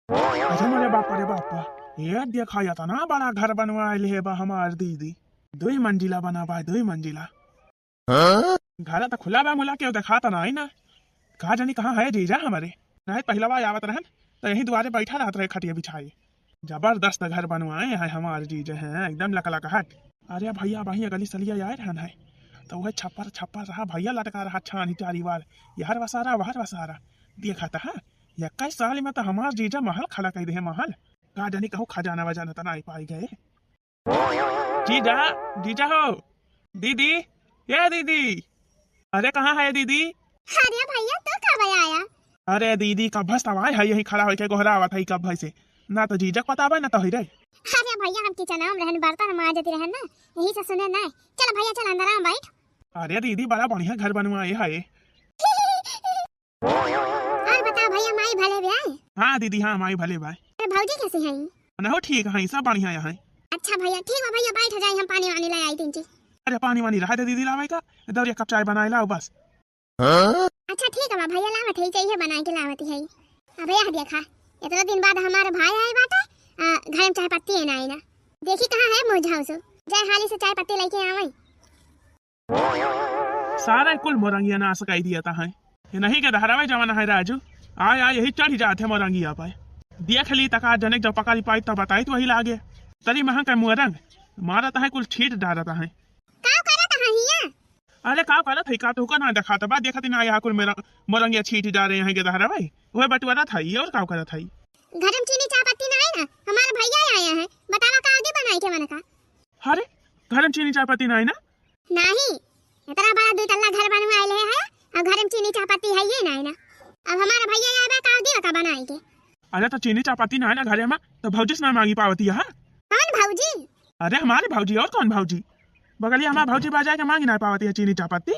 अच्छा मोरे बापा रे बापा, ये देखा जाता ना बड़ा घर बनवाए है बा हमार दीदी। 2 मंजिला बना बा, 2 मंजिला। घर तो खुला बा, मुला क्यों दिखाता ना ना। कहा जानी कहाँ है जीजा हमारे। नहीं पहला बार आवत रहन तो यही द्वारे बैठा रहत रहे खटिया बिछाई। जबरदस्त घर बनवाए हैं हमारे जीजा हैं, एकदम लकलकाहट। अरे भैया भैया गली सलिया आए रहन है तो वह छप्पर छप्पर रहा भैया लटका रहा छानी चारी बार। यहर वसारा वहर वसारा देखा था। 21 साल में तो हमार जीजा महल खड़ा कर दे महल। का जानी कहूँ खजाना वजाना तो नहीं पाई गए। जीजा, जीजा हो, दीदी, ये दीदी, अरे कहाँ है दीदी। अरे भैया तो कब आया? अरे दीदी कब भस तब है यही खड़ा होके गोहरावा था कब भई से ना तो जीजा पता बा ना तो ही रे। अरे भैया हम किचन में रहन बर्तन हम आ जाती रहन ना, यही से सुने ना। चल भैया चल अंदर आ बैठ। अरे दीदी बड़ा बढ़िया घर बनवाए है। और बता भैया माई भले भी आए? हाँ दीदी हाँ माई भले भाई। अरे भौजी कैसे हैं? ना ठीक है सब बढ़िया यहाँ। अच्छा भैया ठीक है, भैया बैठ जाए, हम पानी वानी ले आई तीन चीज। अरे पानी वानी रहा दे दीदी लावे का, इधर एक कप चाय बनाए लाओ बस। अच्छा ठीक है भैया लावत है, चाहिए बना के लावत है। अब यह देखा इतना दिन बाद हमारे भाई आए बाटे, घर में चाय पत्ती है ना आई ना। देखी कहाँ है मुझाऊ सो, जाए हाली से चाय पत्ती लेके आवई। सारा कुल मोरंगिया ना सकाई दिया था है। ये नहीं के धारावाहिक जमाना है राजू। आया यही चढ़ जाते मोरंगिया पे। देख ली तका जनक जब पका ली पाई तब बताई तो वही लागे। तरी महा का मोरंग मारता है कुल छीट डालता है। का करत हहिया? अरे का करत है का तो का ना दिखाता बा देखत ना यहाँ कुल मेरा मोरंगिया छीट डाल रहे हैं के धारावाहिक वह बटवारा था ये और का करत है। घर में चीनी चाय पत्ती ना आई ना, हमारे भैया आया है, बतावा का आगे बनाई के मन का। अरे घर में चीनी चाय पत्ती नहीं ना? नहीं, इतना बड़ा 2 तल्ला घर बनवाए ले है और घर में चीनी चाय पत्ती है ये नहीं ना। अब हमारा भैया आया बा का आगे का बनाई के। अरे तो चीनी चाय पत्ती ना घरे में तो भौजी से ना मांगी पावती है। कौन भौजी? अरे हमारे भौजी और कौन भौजी, बगलिया हमारे भौजी बाजा के मांगी ना पावती है चीनी चाय पत्ती।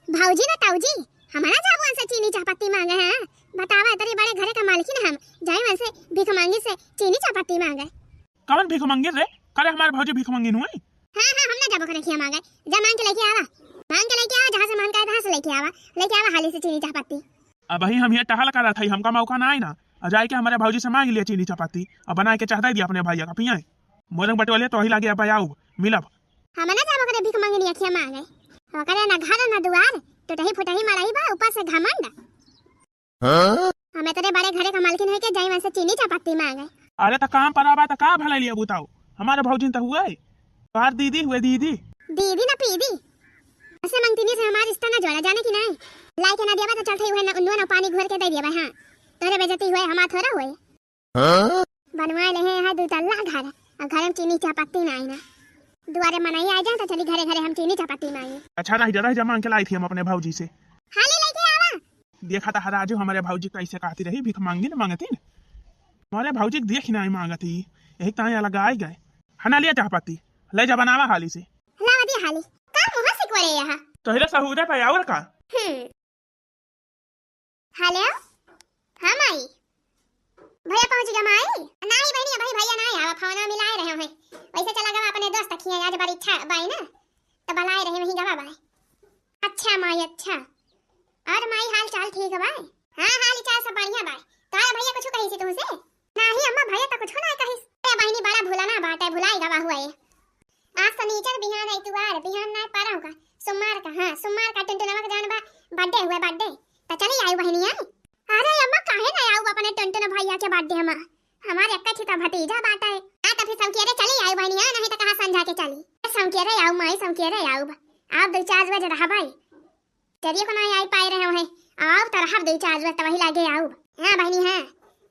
भौजी ना ताऊजी, हमारा जाबुआन से चीनी चाय पत्ती मांगे हैं। बतावा इतने बड़े घर का मालकिन हम जाए मन से भीख मांगी से चीनी चाय पत्ती मांगे। कौन भीख मंगी रे? करे हमारे भौजी भीख मंगी नु है। हां हां हम ना जाबो करे खिया मांगे, जा मांग के लेके आवा। मांग के लेके आ, जहां से मांग के वहां से लेके आवा हाली से चीनी चाय पत्ती। अब वही हम ये टहल कर रहा था हमका मौका ना आई ना आ जाए के हमारे भौजी से मांग लिया चीनी चाय पत्ती और बना के चाहता दिया अपने भैया का पियाए मोरंग बटवाले तो ही लागे अब आऊ मिलब। हम ना जाबो करे भीख मांगे नहीं खिया मांगे। हो करे ना घर ना दुआर तो टही फुटही मराई बा ऊपर से घमंड। हमें तेरे बड़े घरे का मालकिन है के जाई मन से चीनी चाय पत्ती मांगे। अरे तो काम पर आबा तो का भला लिया बताओ हमारे भौजी तो हुआ है पार दीदी हुए दीदी। दीदी ना पीदी ऐसे मंगतीनी से हमारा रिश्ता ना जोड़ा जाने की नहीं। लाई के ना दिया तो चलते हुए ना उन्नो ना पानी घोर के दे दिया भाई। हां तेरे बेइज्जती हुए हमार थोड़ा हुए। बनवा ले है 2 तल्ला घर और घर में चीनी चाय पत्ती ना आई ना। दुआरे मनाई आ जाए तो चली घरे घरे हम चीनी चाय पत्ती मांगे। अच्छा रही जरा जमा के लाई थी हम अपने भौजी से। हाले लेके आवा। देखा था राजू हमारे भौजी कैसे कहती रही भीख मांगी ना मांगती न हमारे भौजी देख ना मांगती यही ताया लगाई गए हना लिया चाय पत्ती ले जा बनावा हाली से। लावा दी हाली का मुंह से कोरे यहां तो हिरा सहुरे पे और का। हेलो हां माई भैया पहुंच गया माई? नहीं बहनी भाई भैया नहीं आवा, फोन मिलाए रहे हैं। वैसे चला गया अपने दोस्त खिया आज बड़ी इच्छा बाई ना तो बुलाए रहे वही गवा बाई। अच्छा माई अच्छा, और माई हाल चाल ठीक है बाई? हां हाल चाल सब बढ़िया बाई। तारा भैया कुछ कही से तुमसे? नहीं अम्मा भैया तो कुछ ना कही। ए बहनी बड़ा भूला ना बाटे भुलाई गवा हुआ है। आज शनिचर बिहान इतवार बिहान ना पारा होगा सोमवार का। हां सोमवार का टुनटुनवा का जान बा बर्थडे हुआ बर्थडे तो चली आई बहनिया। अरे अम्मा काहे ना आऊ अपने टुनटुन भैया के बर्थडे हमारे अक्का थी तो भतीजा बाटा है आ तो फिर समकेरे चली आई बहनिया, नहीं तो कहां समझा के चली। समकेरे आऊ माई समकेरे आऊ आप 2-4 बजे रहा भाई चलिए को नहीं आई पाए रहे हैं। आओ तो रहा 2-4 बजे तो वही लागे आऊ। हां बहनी हां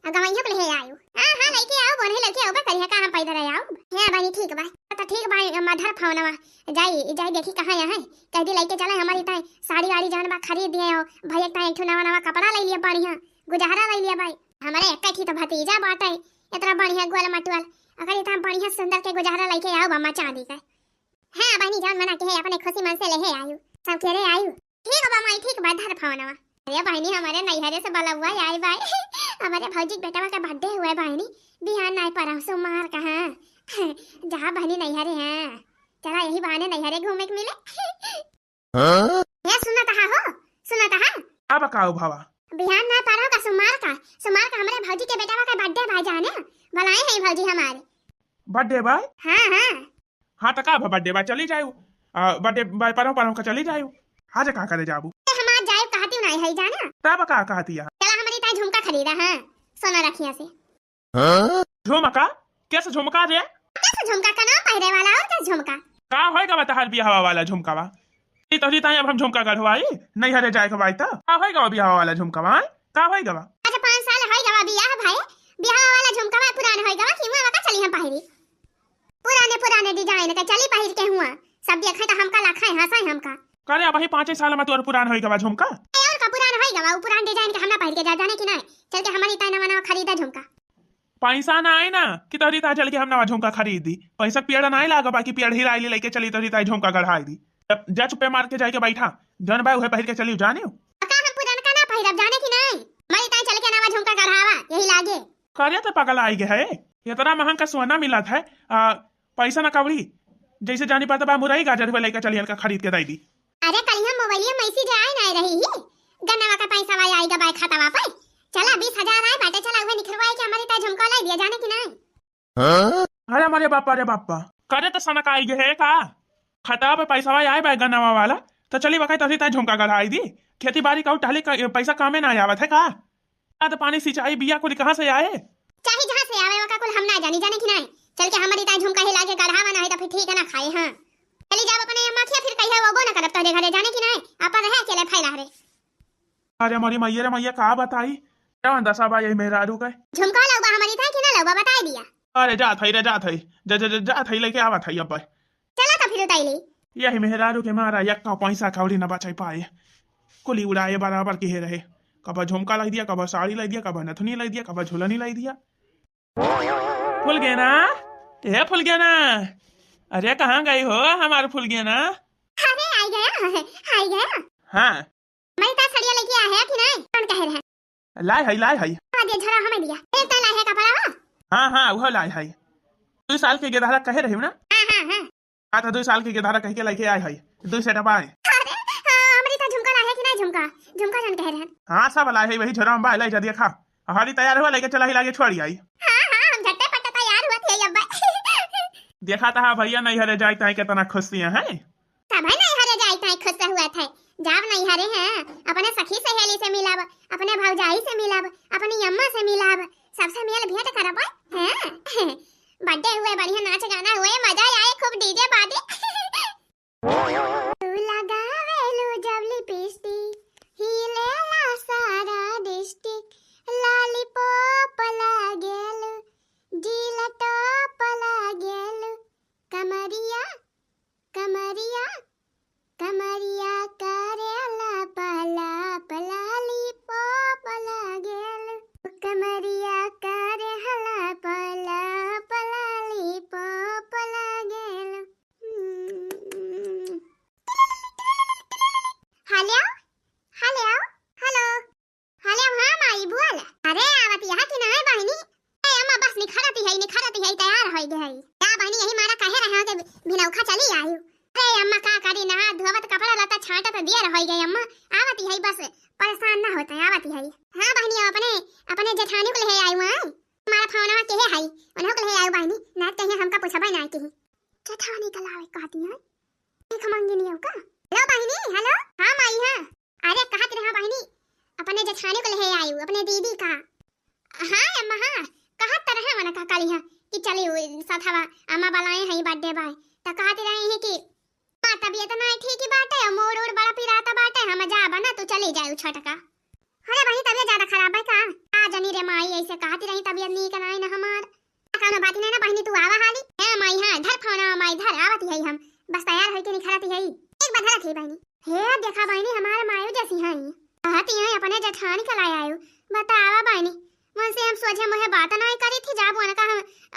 गवैया को ले आऊ। हां हां लेके आओ बोने लेके आओ करिया का हम पैदल आऊ। हां बहनी ठीक बा तो ठीक भाई मधर फोनवा जाई देखी कहां है कह दी लेके चले हमारी ताई साड़ी वाड़ी जान बा खरीद दिए हो भैया ताई एक नवा नवा कपड़ा ले लिया बढ़िया गुजारा ले लिया भाई। हमारे एक थी तो भतीजा बाटे इतना बढ़िया गोल मटुअल अगर इतना बढ़िया सुंदर के गुजारा लेके आओ बम्मा चांदी का। हां बहनी जान मना के है अपने खुशी मन से ले आयु सब कह रहे आयु। ठीक बा माई ठीक बा धर फोनवा। अरे बहनी हमारे नैहरे से बला हुआ आई भाई हमारे भौजी बेटा का बर्थडे हुआ है बहनी बिहान नहीं पर सोमवार का। हां जहां बहनी नैहरे हैं चला यही बहाने नैहरे घूमे के मिले। ये सुना था हो सुना था अब काऊ भावा बिहान ना पारो का सुमार का हमारे भौजी के बेटा का बर्थडे भाई जाने बुलाए हैं भौजी हमारे। बर्थडे बाय हाँ हाँ हाँ तो का बर्थडे बाय चली जाऊ बर्थडे बाय परम का चली जाऊ आज का करे जाबू हम आज जाए कहती नहीं है जाना तब का कहती है चला हमारी ताई झुमका खरीदा है सोना रखिया से। झुमका कैसे झुमका रे कैसे झुमका का नाम पहिरे वाला और कैसे झुमका का होएगा बता हर बियाह वाला झुमकावा ई तोरी ताई अब हम झुमका गढ़वाई नहीं हरे जाए के बाई त का होएगा बियाह वाला झुमकावा का होएगा अच्छा 5 साल होई गवा बियाह भाई बियाह वाला झुमका पुराना होई गवा कि मुआ का चली हम पहिरी पुराने डिजाइन का चली पहिर के हुआ सब देखै त हमका लाखै हंसाई हमका करे अब ही 5 साल में तोर पुरान होएगा झुमका और का पुराना होई गवा पुरान डिजाइन के हमरा पहिर के जा जाने कि नहीं चल के हमारी ताई नवा खरीदा झुमका पैसा ना आए ना कि तोरी ताई चल के हम नवा झुमका खरीद दी पैसा पेड़ ना लागा बाकी पेड़ ही राइली लेके चली तोरी ताई झुमका गढ़ाई दी जा चुपे मार के जाए के बैठा जन भाई उहे पहिर के चली जाने का हम पुराना का ना पहिरब जाने कि नहीं हमारी ताई चल के नवा झुमका गढ़ावा यही लागे करे तो पगल आई गए है इतना महंगा सोना मिला था पैसा ना कवड़ी जैसे जानी पाता बा मुरई गाजर हुए लेकर चली हल्का खरीद के दे दी। अरे कल हम मोबाइल में मैसेज आए नहीं रही ही गन्ना का पैसा वाई आएगा बाय खाता वापस चला 20,000 आए बाटे चला हुए निखरवाए के हमारी ताई झुमका लाई दिया जाने कि नहीं। अरे हमारे बापा करे तो सनक आई गए का खाता पे पैसा वाई आए बाय गन्ना वाला तो चली बकाई तभी ताई झुमका गढ़ाई दी खेती बाड़ी का टहली पैसा कामे ना आवत है का तो पानी सिंचाई बिया को कहां से आए चाहे जहां से आवे वका कुल हम ना जानी जाने कि नहीं चल के हमारी ताई झुमका हिला के गढ़ावा ना है तो फिर ठीक है ना खाए हां चली जाओ अपने अम्मा के फिर कहिए वो ना करब तो घरे जाने कि नहीं अपन रहे अकेले फैला रे। अरे हमारी मैया का बताई क्या दशा बा यही मेरा रू का झुमका लौबा हमारी ताई कि ना लौबा बता दिया। अरे जा थई लेके आवा थई अब चला तो फिर उताई ली यही मेहरारू के मारा यक्का पैसा कौड़ी न बचाई पाए कुली उड़ाए बराबर के रहे कब झुमका लाई दिया कब साड़ी लाई दिया कब नथुनी लाई दिया कब झुलनी लाई दिया। फुल गया ना ए फुल गया ना अरे कहाँ गई हो हमारे फुल गया ना अरे आई गया हाँ मैं ता सड़िया लेके आया है कि नहीं कौन कह रहा है लाई है दे झरा हमें दिया एक ता लाई है कपड़ा हाँ वो लाई है 2 साल के गेदारा कहे रही ना हाँ तो 2 साल के गेदारा कह के लेके आए है 2 सेट पाए हमारी ता झुमका लाई है कि नहीं झुमका जन कह रहे हैं हाँ सब लाई है वही झोरा में बाई लाई जा दिया खा हमारी तैयार हुआ लेके चला ही लागे छोड़ी आई हम झट्टे पट्टे तैयार हुआ थे अब्बा देखा था भैया नहीं हरे जाए ताई कितना खुशियां हैं सब है नहीं हरे जाए ताई खुश हुआ था जब नहीं हरे हैं अपने सखी सहेली से मिलाब अपने भौजाई से मिलाब अपनी अम्मा से मिलाब सबसे मेल भेंट करब हैं बर्थडे हुए बढ़िया नाच गाना हुए मजा आए खूब डीजे बाजे तू लगावेलू जब लिपस्टिक हिलेला सारा डिस्ट्रिक्ट लॉलीपॉप लागेलू जिलटॉप लागेलू कमरिया कमरिया कमरिया करेला पला लॉलीपॉप लागेलू कमरिया करेला पला लॉलीपॉप लागेलू। हेलो हेलो हेलो हेलो हाँ माई बोल अरे आवत यहाँ की ना है बहनी ए अम्मा बस निखरती है तैयार हो गई है क्या बहनी यही मारा कहे रहे के बिनौखा चली आयु अरे अम्मा का करी नहा धोवत कपड़ा लता छांटा तो दिया रह गई अम्मा आवती है बस परेशान ना होता है आवती है। हाँ बहनी अपने जेठानी को ले आयु हां हमारा फोनवा के है उन्हें को ले आयु बहनी ना कहीं हमका पूछबे ना की जेठानी का लावे कहती है एक मंगिनी हो का हेलो बहनी हेलो हाँ माई हां अरे कहत रहा बहनी अपने जेठानी को ले आयु अपने दीदी का हाँ अम्मा हाँ कहत रहे मन का काली हां कि चली साथवा अम्मा बुलाए हैं बर्थडे बाय तो कहते रहे हैं कि मां तबीयत ना ठीक ही बात है मोड़ ओड़ बड़ा पिराता बात है हम जा बना तो चले जाए छोटका। अरे भाई तबीयत ज्यादा खराब है का आ जनी रे माई ऐसे कहती रही तबीयत नी का ना हमार कोनो बात नहीं ना बहनी तू आवा हाली है माई हां धर फोन माई धर आवती है हम बस तैयार होके निखरती है एक बार धर थी बहनी हे देखा बहनी हमारे मायू जैसी है कहती है अपने जेठानी का लाया आयु बतावा बहनी मन से हम सोचे मुझे बात ना करी थी जाबो ना का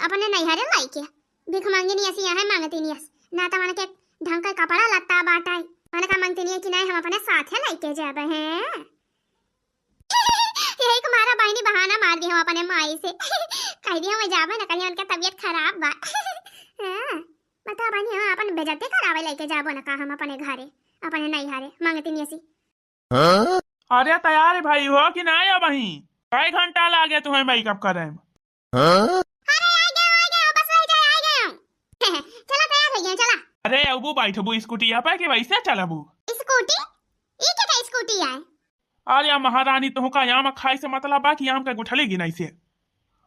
अपने नहीं हरे लाई के भीख मांगनी ऐसी है मांगती नहीं ना तो मन के ढंग का कपड़ा लत्ता बाटाई मन का मांगती नहीं कि नहीं हम अपने साथ है लेके जाबे हैं यही तुम्हारा बहनी बहाना मार दी हम अपने माई से कह दिया मैं जाबे ना कहीं उनका तबीयत खराब बा हां बता बहनी हम अपन बेइज्जती करावे लेके जाबो ना का हम अपने घरे अपने नहीं हरे मांगती नहीं ऐसी अरे तैयार है भाई हो कि ना या वहीं कई घंटा लागे तुम्हें मेकअप करे में? अरे आ गया बस रह जाए आ गया चला तैयार हो गया चला। अरे अबू बैठबू स्कूटी पे कि वैसे चलबू? स्कूटी ई के स्कूटी है? अरे महारानी तुह का याम खाई से मतलब बा कि याम का गुठली गिनाई से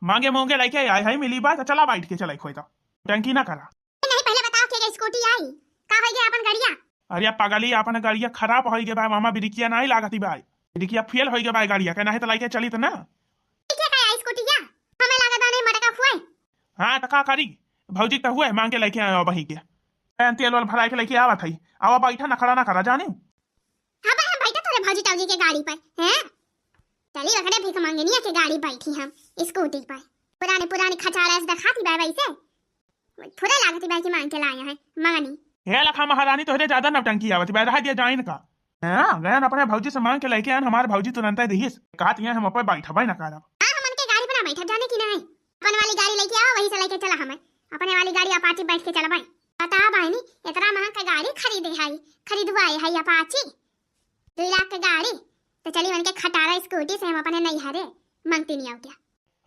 मांगे मोंगे लेके आए है मिली बात चला बैठ के चला खोई तो टंकी ना करा। नहीं पहले बताओ के स्कूटी आई का हो गया अपन गाड़िया? अरे पगली अपन गाड़िया खराब हो गए भाई मामा बिरिकिया नहीं लागती भाई बिरिकिया फेल हो गए भाई गाड़िया के नहीं तो लेके चली तो ना ठीक है स्कूटी क्या हमें लागत नहीं मटका हुए। हाँ तो का करी भौजी तो हुए मांग के लेके आयो बही के तेल वाल भरा के लेके आवा थी आवा बैठा ना खड़ा ना करा जाने। हां भाई हम बैठे तोरे भौजी टाउजी के गाड़ी पर हैं चली वखड़े भीख मांगनिया के गाड़ी बैठी हम स्कूटी पर पुरानी खचाड़ा से दिखाती भाई वैसे थोड़ा लागती भाई की मांग के लाया है मांगनी हे लखा महारानी तोहरे ज्यादा नवटंकी आवती भाई रहा दिया जाइन का हां गए अपने भौजी से मांग के लेके आन हमारे भौजी तुरंत ही दिहिस कहत हैं हम अपन बैठबे ना करब। हां हमन के गाड़ी पर ना बैठ जाने की नहीं अपन वाली गाड़ी लेके आओ वहीं से लेके चला हमें अपने वाली गाड़ी अपाची बैठ के चला भाई बता भाई नी इतना महंगा का गाड़ी खरीदवाई है अपाची 2 लाख की गाड़ी तो चली मन के खटारा स्कूटी से हम अपने नहीं हरे मांगती नहीं आओ क्या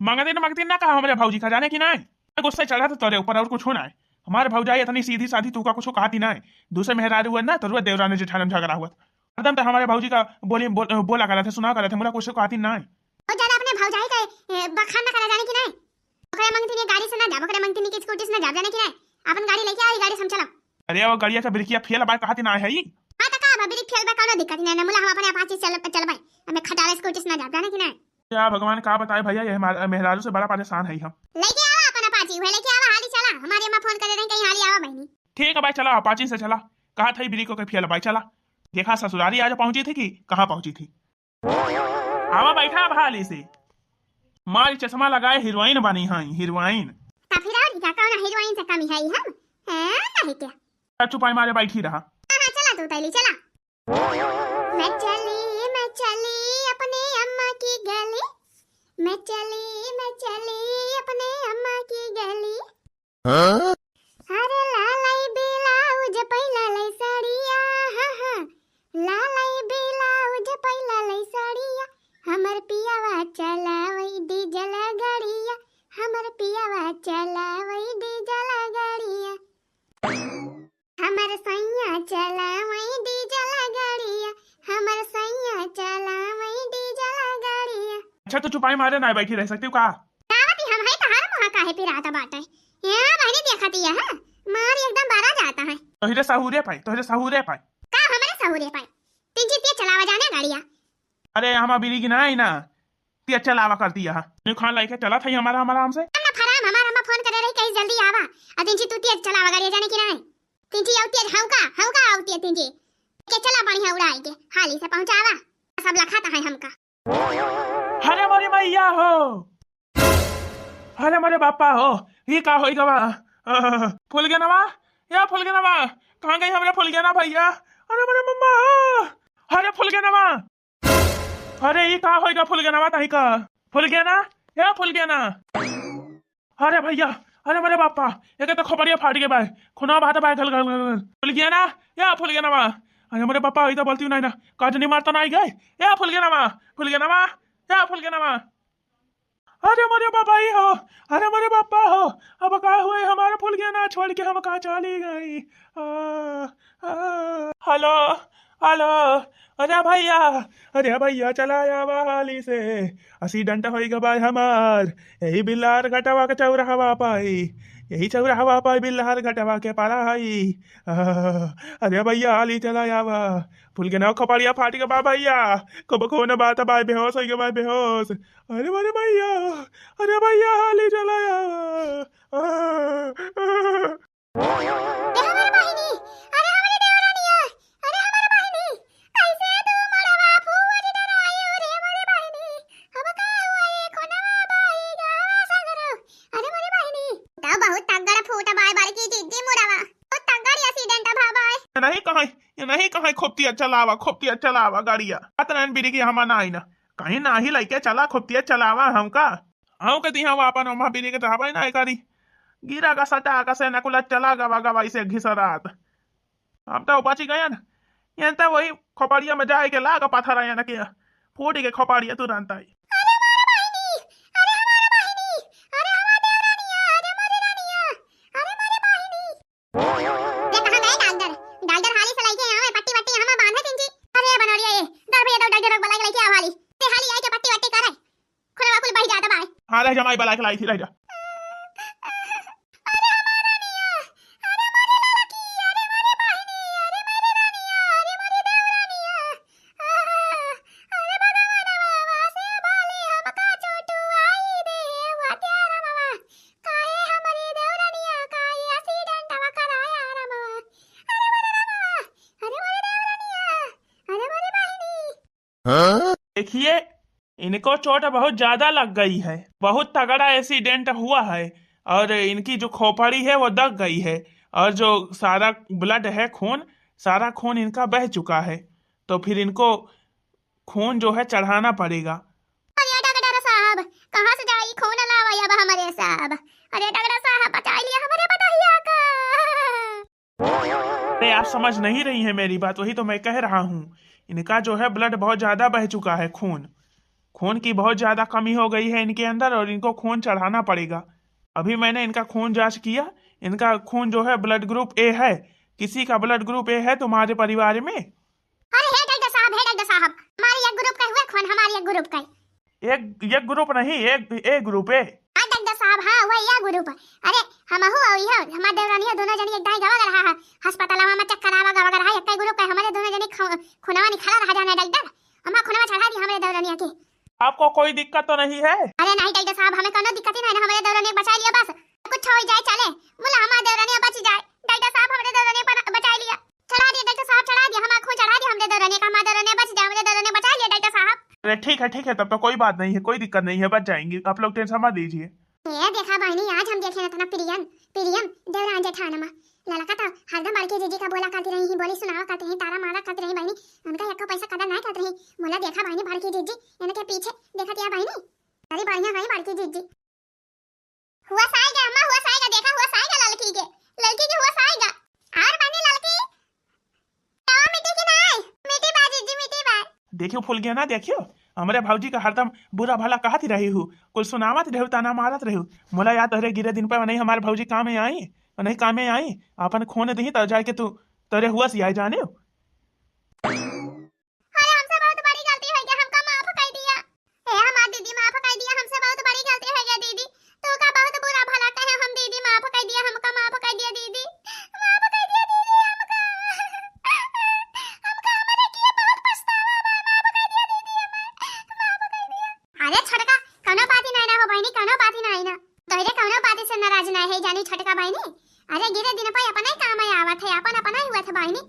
मांगते ना कहा हमारे भौजी खा जाने की नहीं गुस्से चढ़ा तो तोरे ऊपर और कुछ होना है हमारे भौजाई इतनी सीधी साधी तू का कुछ कहती ना है दूसरे मेहरारू हुआ ना तो रुआ देवरानी जेठानी झगड़ा हुआ एकदम तो हमारे भौजी का बोला करा थे सुना करा थे मुला कुछ कहती ना है और ज्यादा अपने भौजाई का बखाना करा जाने की नहीं ओकरे मांगती नहीं गाड़ी से ना जा ओकरे मांगती नहीं की स्कूटी से ना जा जाने की नहीं अपन गाड़ी लेके आई गाड़ी से हम चला। अरे वो गाड़िया का ब्रेकिया फेल बाय कहती ना है हां तो का ब्रेक फेल बा कोनो दिक्कत नहीं ना मुला हम अपने अपाची चल भाई हमें खटारा स्कूटी से ना जा जाने की नहीं। क्या भगवान का बताए भैया ये मेहरारू से बड़ा परेशान है हम लेके आवा अपन अपाची हुए लेके आवा हाली चला हमारी अम्मा फोन कर रहे हैं कहीं हाली आवा बहनी। ठीक है भाई चला अपाची से चला कहा था ब्रेक के फेल भाई चला देखा ससुरारी आज पहुंची थी कि कहाँ पहुंची थी आवा बैठा भाली से मारी चश्मा लगाए हीरोइन बनी है हीरोइन ता फिर और क्या कौन हीरोइन से कमी है हम हैं नहीं क्या चुपाई मारे बैठी रहा। हां चला तू तैली चला मैं चली अपने अम्मा की गली मैं चली अपने अम्मा की गली अरे लालाई ब्लाउज पहिला लै साड़िया हा लालाई ब्लाउज पहिला लै साड़िया हमर पियावा चलावई डीजल गाड़िया हमर पियावा चलावई डीजल गाड़िया हमर सैया चलावई डीजल गाड़िया हमर सैया चलावई डीजल गाड़िया। अच्छा तो चुपाई मारे ना बैठी रह सकती हूँ कहा दावती हम है तहार मुहा काहे पिराता बाटे यहां बहनी देखती है मार एकदम बारा जाता है तोहरे सहूरे पाई का हमारे सहूरे पाई तीन जीत चलावा जाने गाड़िया। अरे हम बिरी की नहीं ना ते चलावा करती है नी खान लाइके चला था हमारा आराम से हम फराम हमारा अम्मा फोन करे रही कहीं जल्दी आवा आ तीन जी तू तेज चलावा गाड़िया जाने की नहीं तीन जी आउती है हौका आउती है तीन जी के चला बढ़िया उड़ाई के हाली से पहुंचावा सब लखाता है हमका। अरे मोरी मैया हो अरे मोरे बापा हो ये का होई गवा फूल गया नवा या फूल गया नवा कहां गई हमरे फूल गया ना भैया अरे मोरे मम्मा अरे फूल गया नवा अरे ये का होएगा फूल गया नवा तही का फूल गया ना या फूल गया ना अरे भैया अरे मेरे बापा एक तो खोपड़िया फाट गए भाई खुना बात भाई गल फूल गया ना या फूल गया नवा अरे मेरे पापा इधर बोलती हूँ ना काज नहीं मारता ना गए या फूल गया नवा या फूल गया नवा अरे मेरे पापा ही हो अरे मेरे पापा हो अब का हुए हमारे फूल गया ना छोड़ के हम कहा चली गई हेलो हेलो अरे भैया चलाया वाली से एक्सीडेंट होगा भाई हमार यही बिल्लार घटवा के चौराहा पाई यही चौराहा पाई बिल्लार घटवा के पारा हई अरे भैया हाली चलाया वा फूल के ना खपड़िया फाट के बा भैया कब खोने बात भाई बेहोश हो गया भाई बेहोश अरे भैया हाली चलाया नहीं कहीं खोपतिया चलावा गाड़िया अतरन बिरी की हम ना कहीं ना ही लइके चला खोपतिया चलावा हमका हम कती हम अपन ओमा बिरी के रहबे ना करी गिरा का सटा का से नकुला चला गवा से घिसरात हम तो उपाची गया ना ये तो वही खोपड़िया में जाए के लाग पत्थर आया ना के फोड़ के खोपाड़िया तुरंत आई। अरे हमारा बहिनी, अरे हमारा बहिनी, अरे हमारा देवरानिया, अरे मारी रानिया, अरे मारी बहिनी। ये कहां गए डॉक्टर? डॉक्टर हाली से लेके आवे पट्टी वट्टी हमें बांधे तीन जी। अरे बनोरिया ये दर भैया दो डॉक्टर बुला के लेके आ वाली। ते हाली आई के पट्टी वट्टी करे। खुला कुल बही जाता बाय। हाँ रह जमाई बला के लाई थी रह जा। अरे हमारा रानिया, अरे मारी लड़की, अरे मारी बहिनी, अरे मारी रानिया, अरे मारी देवरानिया। अरे भगवान बाबा से बाले हमका छोटू आई दे वात्यारा बाबा। काहे हमारी देवरानिया काहे एक्सीडेंट वा कराया रा बाबा। अरे मारी बाबा, अरे मारी देवरानिया, अरे मारी बहिनी। देखिए इनको चोट बहुत ज्यादा लग गई है, बहुत तगड़ा एक्सीडेंट हुआ है और इनकी जो खोपड़ी है वो दब गई है और जो सारा ब्लड है खून, सारा खून इनका बह चुका है, तो फिर इनको खून जो है चढ़ाना पड़ेगा। अरे डॉक्टर साहब कहाँ से जाई खून लावा अब हमारे साहब। अरे डॉक्टर साहब बचा लिया हमारे बतैया का। अरे आप समझ नहीं रही हैं मेरी बात, वही तो मैं कह रहा हूँ। इनका जो है ब्लड बहुत ज्यादा बह चुका है, खून की बहुत ज्यादा कमी हो गई है इनके अंदर और इनको खून चढ़ाना पड़ेगा। अभी मैंने इनका खून जांच किया, इनका खून जो है ब्लड ग्रुप ए है। किसी का ब्लड ग्रुप ए है तुम्हारे परिवार में? अरे हे डॉक्टर साहब, हे डॉक्टर साहब, हमारे एक ग्रुप का हुआ खून, हमारे एक ग्रुप का। एक ग्रुप नहीं, एक ए ग्रुप है। हाँ डॉक्टर साहब, हाँ वही या ग्रुप। अरे हम हो और यह हमारे देवरानी दोनों जनी एक दाई गवा रहा है अस्पताल में चक्कर आवा गवा रहा है। एक ग्रुप का हमारे दोनों जनी खुनवा निखला रहा जाना डॉक्टर। हमारा खुनवा चढ़ा दी हमारे देवरानी के। आपको कोई दिक्कत तो नहीं है? अरे नहीं डॉक्टर साहब, हमें कोनो दिक्कत ही नहीं है। हमारे देवरानी बचा लिया, बस कुछ हो जाए चले, बोला हमारे देवरानी बच जाए। डॉक्टर साहब हमारे देवरानी बचा लिया, चढ़ा दिया डॉक्टर साहब, चढ़ा दिया हमारा खून चढ़ा दिया हमारे देवरानी का। हमारे देवरानी बच जाए, हमारे देवरानी बचा लिया डॉक्टर साहब। अरे ठीक है, तब तो कोई बात नहीं है, कोई दिक्कत नहीं है, बच जाएंगी, आप लोग टेंशन मत लीजिए। ये देखा बहनी, आज हम देखे ना प्रियम देवरान जेठानमा ललका तो हरदम बड़के जीजी का बोला करती रही, बोली सुनावा करते हैं, तारा मारा करते रही बहनी। उनका एक पैसा कदर नहीं करते रही। बोला देखा बहनी बड़की जीजी इनके पीछे देखा दिया बहनी। अरे बढ़िया गई बड़की जीजी। हुआ साएगा अम्मा, हुआ साएगा, देखा हुआ साएगा लड़की के हुआ साएगा। और बहनी लड़की तो मिट्टी की नहीं, मिट्टी बा जीजी, मिट्टी बा। देखियो फूल गया ना, देखियो हमारे भाजी का हरदम बुरा भला कहती रही हूँ, कुछ सुनावत रहू, ताना मारत रहू। मोला याद तोहरे गिरे दिन पर नहीं हमारे भाजी काम में आई, नहीं काम में आई, अपन खून दी तब जाके तू तोरे हुआ सियाई जाने। अरे हमसे बहुत बड़ी गलती हो गई, हमका माफ कर दिया। ए हमारी दीदी माफ कर दिया, हमसे बहुत बड़ी गलती हो गई दीदी। तू का बहुत बुरा भला कहे, हम दीदी माफ कर दिया, हमका माफ कर दिया दीदी, माफ कर दिया दीदी हमका। हमका हमारे किए बहुत पछतावा बा, माफ कर दिया दीदी हमें, माफ कर दिया। अरे छोटका कोनो बात ही नहीं ना हो बहनी, कोनो बात ही नहीं ना, तोरे कोनो बात से नाराज नहीं है जानी छोटका बहनी। अरे गिरे दिन पर अपना ही काम में आवत है, अपन अपना ही हुआ थे बहनी।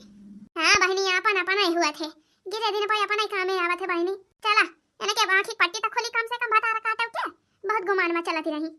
हाँ बहनी अपन अपना ही हुआ थे, गिरे दिन पर अपना ही काम में आवत है बहनी। चला यानी के आँखी पट्टी तो खोली, कम से कम बता रखा था क्या, बहुत गुमान में चलती रही।